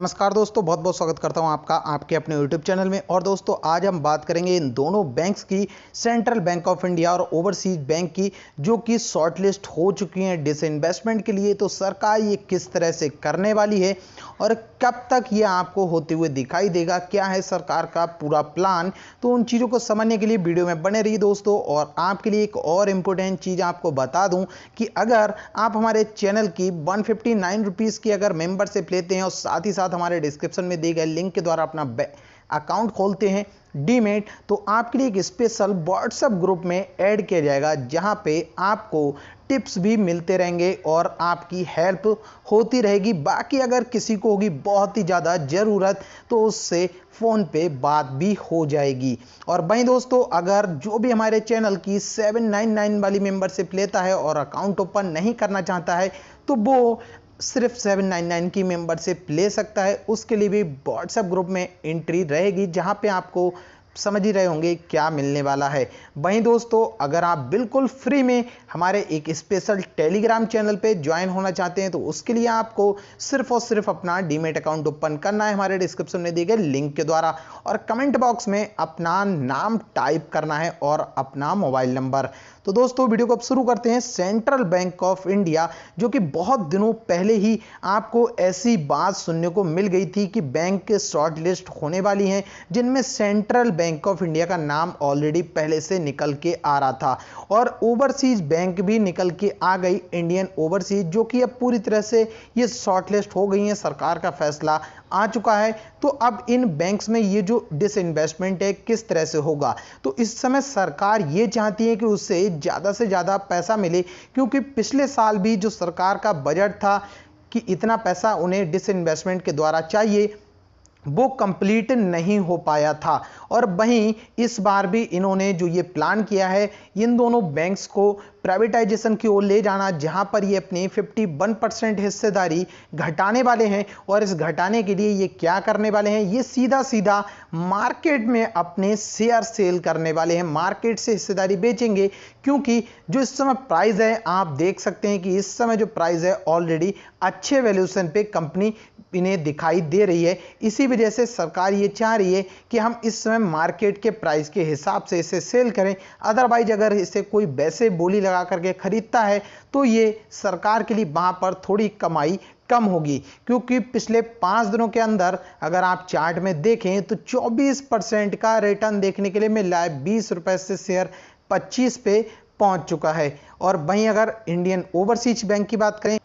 नमस्कार दोस्तों, बहुत बहुत स्वागत करता हूं आपका आपके अपने YouTube चैनल में। और दोस्तों आज हम बात करेंगे इन दोनों बैंक्स की, सेंट्रल बैंक ऑफ इंडिया और ओवरसीज बैंक की, जो कि शॉर्ट लिस्ट हो चुकी हैं डिसइन्वेस्टमेंट के लिए। तो सरकार ये किस तरह से करने वाली है और कब तक ये आपको होते हुए दिखाई देगा, क्या है सरकार का पूरा प्लान। तो उन चीज़ों को समझने के लिए वीडियो में बने रहिए दोस्तों। और आपके लिए एक और इम्पोर्टेंट चीज़ आपको बता दूं कि अगर आप हमारे चैनल की 159 रुपीज़ की अगर मेंबरशिप लेते हैं और साथ ही साथ हमारे डिस्क्रिप्शन में दिए गए लिंक के द्वारा अपना अकाउंट खोलते हैं डीमेट, तो आपके लिए एक स्पेशल व्हाट्सएप ग्रुप में ऐड किया जाएगा, जहां पे आपको टिप्स भी मिलते रहेंगे और आपकी हेल्प होती रहेगी। बाकी अगर किसी को होगी बहुत ही ज़्यादा ज़रूरत तो उससे फ़ोन पे बात भी हो जाएगी। और वहीं दोस्तों, अगर जो भी हमारे चैनल की 799 वाली मेंबरशिप लेता है और अकाउंट ओपन नहीं करना चाहता है, तो वो सिर्फ 799 की मेंबरशिप ले सकता है। उसके लिए भी व्हाट्सएप ग्रुप में एंट्री रहेगी, जहां पे आपको समझ ही रहे होंगे क्या मिलने वाला है। वहीं दोस्तों, अगर आप बिल्कुल फ्री में हमारे एक स्पेशल टेलीग्राम चैनल पे ज्वाइन होना चाहते हैं, तो उसके लिए आपको सिर्फ और सिर्फ अपना डीमेट अकाउंट ओपन करना है हमारे डिस्क्रिप्शन में दिए गए लिंक के द्वारा, और कमेंट बॉक्स में अपना नाम टाइप करना है और अपना मोबाइल नंबर। तो दोस्तों वीडियो को अब शुरू करते हैं। सेंट्रल बैंक ऑफ इंडिया, जो कि बहुत दिनों पहले ही आपको ऐसी बात सुनने को मिल गई थी कि बैंक शॉर्ट लिस्ट होने वाली हैं, जिनमें सेंट्रल बैंक ऑफ इंडिया का नाम ऑलरेडी पहले से निकल के आ रहा था, और ओवरसीज बैंक भी निकल के आ गई, इंडियन ओवरसीज, जो कि अब पूरी तरह से ये शॉर्ट लिस्ट हो गई है। सरकार का फैसला आ चुका है। तो अब इन बैंक्स में ये जो डिसइन्वेस्टमेंट है किस तरह से होगा, तो इस समय सरकार ये चाहती है कि उससे ज़्यादा से ज़्यादा पैसा मिले, क्योंकि पिछले साल भी जो सरकार का बजट था कि इतना पैसा उन्हें डिसइन्वेस्टमेंट के द्वारा चाहिए, वो कंप्लीट नहीं हो पाया था। और वहीं इस बार भी इन्होंने जो ये प्लान किया है, इन दोनों बैंक्स को प्राइवेटाइजेशन की ओर ले जाना, जहां पर ये अपनी 51% हिस्सेदारी घटाने वाले हैं। और इस घटाने के लिए ये क्या करने वाले हैं, ये सीधा सीधा मार्केट में अपने शेयर सेल करने वाले हैं, मार्केट से हिस्सेदारी बेचेंगे। क्योंकि जो इस समय प्राइस है, आप देख सकते हैं कि इस समय जो प्राइस है ऑलरेडी अच्छे वैल्यूएशन पे कंपनी इन्हें दिखाई दे रही है। इसी वजह से सरकार ये चाह रही है कि हम इस समय मार्केट के प्राइस के हिसाब से इसे सेल करें। अदरवाइज अगर इसे कोई वैसे बोली लगा करके खरीदता है, तो ये सरकार के लिए वहां पर थोड़ी कमाई कम होगी। क्योंकि पिछले 5 दिनों के अंदर अगर आप चार्ट में देखें तो 24% का रिटर्न देखने के लिए मिल रहा है। 20 रुपए से शेयर 25 पे पहुंच चुका है। और वहीं अगर इंडियन ओवरसीज बैंक की बात करें,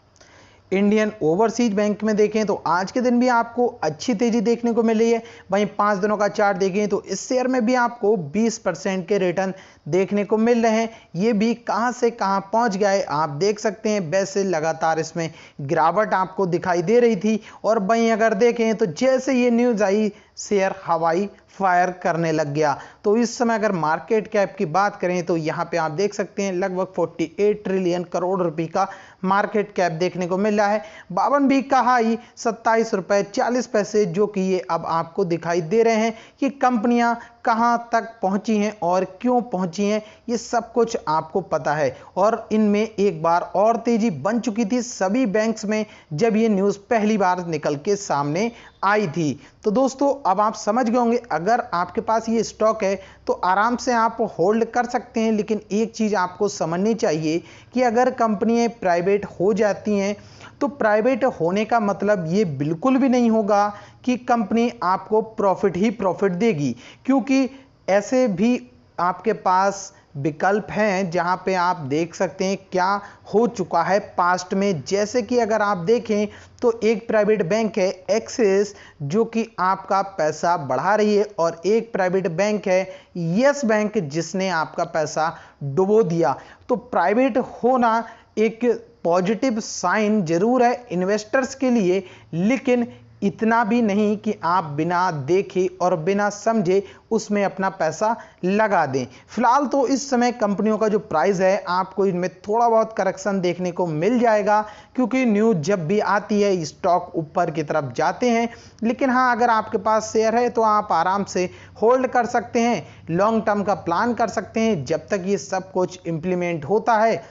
इंडियन ओवरसीज बैंक में देखें तो आज के दिन भी आपको अच्छी तेजी देखने को मिल रही है। वहीं 5 दिनों का चार्ट देखें तो इस शेयर में भी आपको 20% के रिटर्न देखने को मिल रहे हैं। ये भी कहां से कहां पहुंच गया है आप देख सकते हैं। वैसे लगातार इसमें गिरावट आपको दिखाई दे रही थी, और वहीं अगर देखें तो जैसे ये न्यूज आई, शेयर हवाई फायर करने लग गया। तो इस समय अगर मार्केट कैप की बात करें तो यहाँ पे आप देख सकते हैं लगभग 48 ट्रिलियन करोड़ रुपए का मार्केट कैप देखने को मिल रहा है। 52 का हाई 27 रुपए 40 पैसे, जो कि ये अब आपको दिखाई दे रहे हैं कि कंपनियां कहां तक पहुंची हैं और क्यों पहुंची हैं, ये सब कुछ आपको पता है। और इनमें एक बार और तेजी बन चुकी थी सभी बैंक्स में, जब ये न्यूज़ पहली बार निकल के सामने आई थी। तो दोस्तों अब आप समझ गए होंगे, अगर आपके पास ये स्टॉक है तो आराम से आप होल्ड कर सकते हैं। लेकिन एक चीज़ आपको समझनी चाहिए कि अगर कंपनियां प्राइवेट हो जाती हैं, तो प्राइवेट होने का मतलब ये बिल्कुल भी नहीं होगा कि कंपनी आपको प्रॉफिट ही प्रॉफिट देगी। क्योंकि ऐसे भी आपके पास विकल्प हैं जहां पे आप देख सकते हैं क्या हो चुका है पास्ट में। जैसे कि अगर आप देखें तो एक प्राइवेट बैंक है एक्सिस, जो कि आपका पैसा बढ़ा रही है, और एक प्राइवेट बैंक है यस बैंक, जिसने आपका पैसा डुबो दिया। तो प्राइवेट होना एक पॉजिटिव साइन जरूर है इन्वेस्टर्स के लिए, लेकिन इतना भी नहीं कि आप बिना देखे और बिना समझे उसमें अपना पैसा लगा दें। फिलहाल तो इस समय कंपनियों का जो प्राइस है, आपको इनमें थोड़ा बहुत करेक्शन देखने को मिल जाएगा, क्योंकि न्यूज़ जब भी आती है स्टॉक ऊपर की तरफ जाते हैं। लेकिन हाँ, अगर आपके पास शेयर है तो आप आराम से होल्ड कर सकते हैं, लॉन्ग टर्म का प्लान कर सकते हैं, जब तक ये सब कुछ इंप्लीमेंट होता है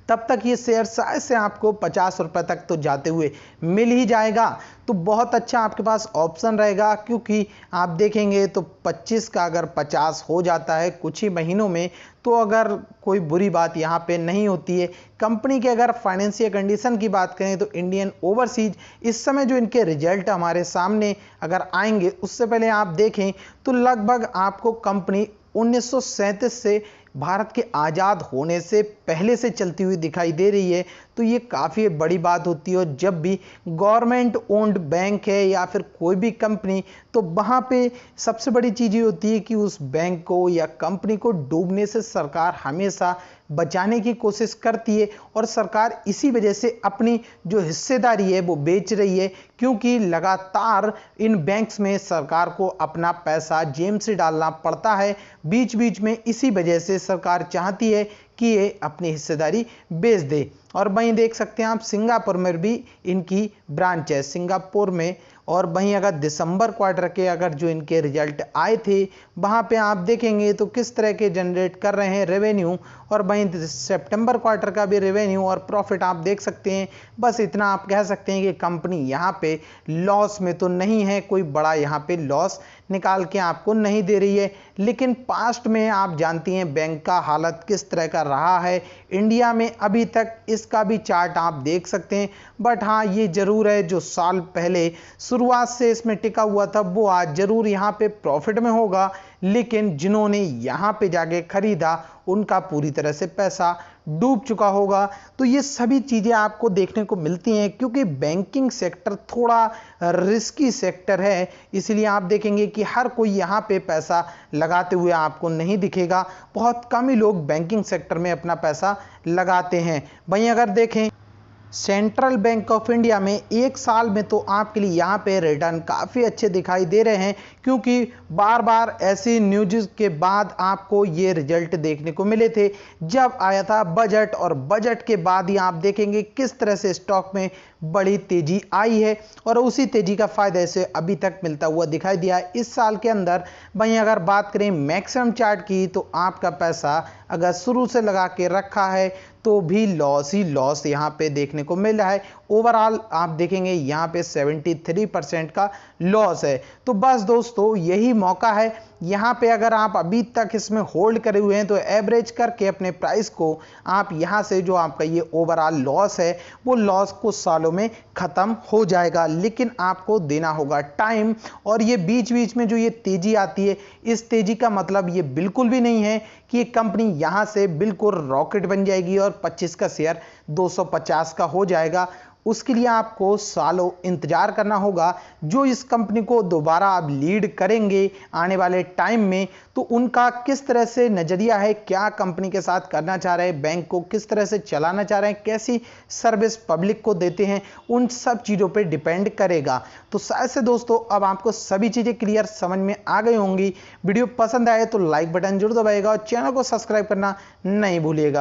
तब तक ये शेयर शायद से आपको 50 रुपए तक तो जाते हुए मिल ही जाएगा। तो बहुत अच्छा आपके पास ऑप्शन रहेगा, क्योंकि आप देखेंगे तो 25 का अगर 50 हो जाता है कुछ ही महीनों में, तो अगर कोई बुरी बात यहाँ पे नहीं होती है। कंपनी के अगर फाइनेंशियल कंडीशन की बात करें तो इंडियन ओवरसीज इस समय जो इनके रिजल्ट हमारे सामने अगर आएंगे, उससे पहले आप देखें तो लगभग आपको कंपनी 1937 से भारत के आज़ाद होने से पहले से चलती हुई दिखाई दे रही है। तो ये काफ़ी बड़ी बात होती है। और जब भी गवर्नमेंट ओन्ड बैंक है या फिर कोई भी कंपनी, तो वहाँ पे सबसे बड़ी चीज़ ये होती है कि उस बैंक को या कंपनी को डूबने से सरकार हमेशा बचाने की कोशिश करती है। और सरकार इसी वजह से अपनी जो हिस्सेदारी है वो बेच रही है, क्योंकि लगातार इन बैंक्स में सरकार को अपना पैसा जेब से डालना पड़ता है बीच बीच में। इसी वजह से सरकार चाहती है कि ये अपनी हिस्सेदारी बेच दे। और वहीं देख सकते हैं आप सिंगापुर में भी इनकी ब्रांच है, सिंगापुर में। और वहीं अगर दिसंबर क्वार्टर के अगर जो इनके रिजल्ट आए थे, वहाँ पे आप देखेंगे तो किस तरह के जनरेट कर रहे हैं रेवेन्यू, और वहीं सितंबर क्वार्टर का भी रेवेन्यू और प्रॉफिट आप देख सकते हैं। बस इतना आप कह सकते हैं कि कंपनी यहाँ पे लॉस में तो नहीं है, कोई बड़ा यहाँ पे लॉस निकाल के आपको नहीं दे रही है। लेकिन पास्ट में आप जानती हैं बैंक का हालत किस तरह का रहा है इंडिया में अभी तक, इसका भी चार्ट आप देख सकते हैं। बट हाँ, ये जरूर है जो साल पहले शुरुआत से इसमें टिका हुआ था वो आज जरूर यहाँ पे प्रॉफिट में होगा, लेकिन जिन्होंने यहाँ पे जाके खरीदा उनका पूरी तरह से पैसा डूब चुका होगा। तो ये सभी चीज़ें आपको देखने को मिलती हैं, क्योंकि बैंकिंग सेक्टर थोड़ा रिस्की सेक्टर है। इसलिए आप देखेंगे कि हर कोई यहाँ पे पैसा लगाते हुए आपको नहीं दिखेगा, बहुत कम ही लोग बैंकिंग सेक्टर में अपना पैसा लगाते हैं। वहीं अगर देखें सेंट्रल बैंक ऑफ इंडिया में एक साल में तो आपके लिए यहाँ पे रिटर्न काफ़ी अच्छे दिखाई दे रहे हैं, क्योंकि बार बार ऐसी न्यूज़ के बाद आपको ये रिजल्ट देखने को मिले थे जब आया था बजट। और बजट के बाद ही आप देखेंगे किस तरह से स्टॉक में बड़ी तेजी आई है, और उसी तेजी का फायदा इसे अभी तक मिलता हुआ दिखाई दिया है इस साल के अंदर। वहीं अगर बात करें मैक्सिमम चार्ट की, तो आपका पैसा अगर शुरू से लगा के रखा है तो भी लॉस ही लॉस यहाँ पे देखने को मिल रहा है। ओवरऑल आप देखेंगे यहाँ पे 73% का लॉस है। तो बस दोस्तों यही मौका है, यहाँ पे अगर आप अभी तक इसमें होल्ड करे हुए हैं तो एवरेज करके अपने प्राइस को आप यहाँ से जो आपका ये ओवरऑल लॉस है वो लॉस कुछ सालों में ख़त्म हो जाएगा। लेकिन आपको देना होगा टाइम, और ये बीच बीच में जो ये तेज़ी आती है, इस तेज़ी का मतलब ये बिल्कुल भी नहीं है कि ये कंपनी यहाँ से बिल्कुल रॉकेट बन जाएगी और 25 का शेयर 250 का हो जाएगा। उसके लिए आपको सालों इंतजार करना होगा। जो इस कंपनी को दोबारा आप लीड करेंगे आने वाले टाइम में, तो उनका किस तरह से नज़रिया है, क्या कंपनी के साथ करना चाह रहे हैं, बैंक को किस तरह से चलाना चाह रहे हैं, कैसी सर्विस पब्लिक को देते हैं, उन सब चीज़ों पे डिपेंड करेगा। तो शायद से दोस्तों अब आपको सभी चीज़ें क्लियर समझ में आ गई होंगी। वीडियो पसंद आए तो लाइक बटन जरूर दबाइएगा और चैनल को सब्सक्राइब करना नहीं भूलिएगा।